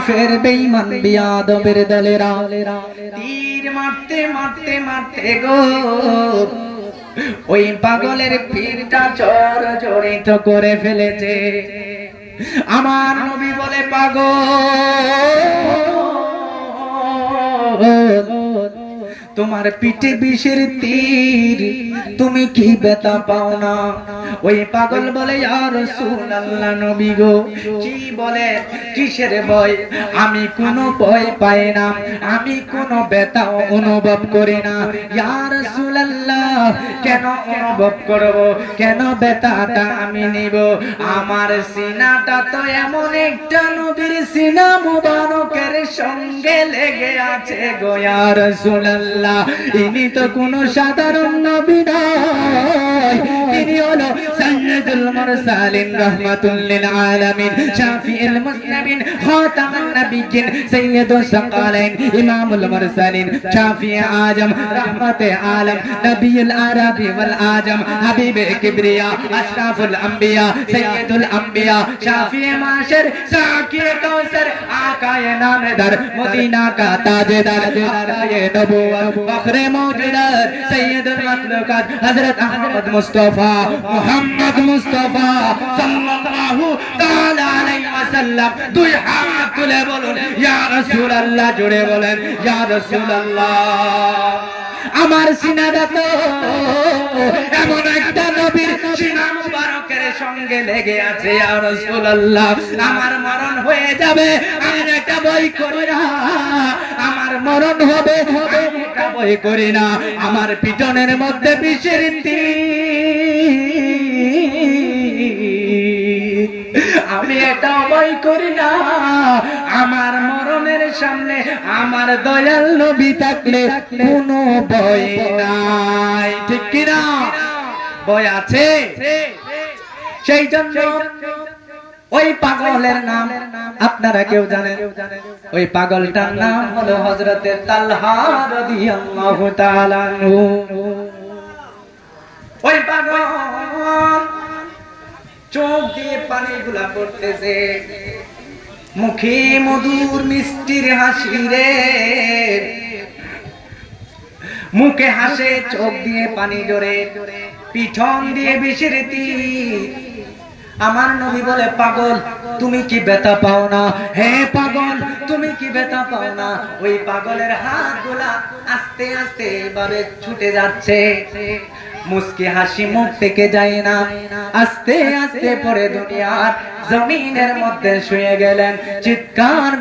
কাফের বেঈমান বিয়াদবের দলেরা তীর মারতে মারতে মারতে গো ওই পাগলের পিঠটা জড়িত করে ফেলেছে। আমার নবী বলে, পাগল তোমার পিঠে বিষের তীর, তুমি কি ব্যথা পাও না? ওই পাগল বলে, ইয়া রাসূলুল্লাহ নবী গো, কি বলে কিসের ভয়? আমি কোনো ভয় পাই না, আমি কোনো ব্যথা অনুভব করি না। ইয়া রাসূলুল্লাহ, কেন অনুভব করব, কেন ব্যথাটা আমি নিব? আমার সিনাটা তো এমন একটা নবীর সিনা মুবারকের সঙ্গে লেগে আছে গো ইয়া রাসূলুল্লাহ। ইনি তো কোনো সাধারণ নবী নয়, তিনি হলো সাইয়্যিদুল মুরসালিন রাহমাতুল লিল আলামিন, শাফিউল মুজনিবিন, খাতামুন নবিয়্যিন, সাইয়্যিদুস সাকালাইন, ইমামুল মুরসালিন, শাফিয়ে আজম, রাহমাতে আলম, নবিয়ুল আরবি ওয়াল আজম, হাবিবে কিবরিয়া, আশরাফুল আম্বিয়া, সাইয়্যিদুল আম্বিয়া, শাফিয়ে মাশর, সাকিয়ে কাউসার, আকায়ে নামদার, মদিনা का ताजदार, आकाए नबूवत, फखरे मौजूदात, सैयदुल मखलूकात, हजरत अहमद मुस्तफा, मुहम्मद मुस्तफा सल्लल्लाहु ताला अलैहि वसल्लम। दुई हाथ तुले बोलুন ইয়া রাসূলুল্লাহ, জোরে বলেন ইয়া রাসূলুল্লাহ। আমার সিনাটা তো এমন একটা নবীর সিনা মুবারকের সঙ্গে লেগে আছে ইয়া রাসূলুল্লাহ, আমার মরণ হয়ে যাবে, আমি এটা ভয় করি না। আমার মরণ হবে, আমি এটা ভয় করি না। আমার পিটনের মধ্যে বিষের তীর, আমি এটা ভয় করি না। আমার মরণের সামনে আমার দয়াল নবী থাকলে কোনো ভয় নাই, ঠিক কি না? ভয় আছে। সেই জন্য ওই পাগলের নাম আপনারা কেউ জানেন? ওই পাগলটার নাম হলো হযরতে তালহা রাদিয়াল্লাহু তাআলা আনহু। ওই পাগল চোখ দিয়ে পানিগুলা পড়তেছে, মুখে মধুর মিষ্টির হাসি রে, মুখে হাসে, চোখ দিয়ে পানি জরে, পিছন দিয়ে বিষের তীর। আমার নবী বলে, পাগল তুমি কি ব্যথা পাও না? হে পাগল তুমি কি ব্যথা পাও না? ওই পাগলের হাতগুলা আস্তে আস্তে এভাবে ছুটে যাচ্ছে, মুস্কি হাসি মুখ থেকে যায় না, আস্তে আস্তে পরে দুনিয়ার জমিনের মধ্যে শুয়ে গেলেন। চিৎকার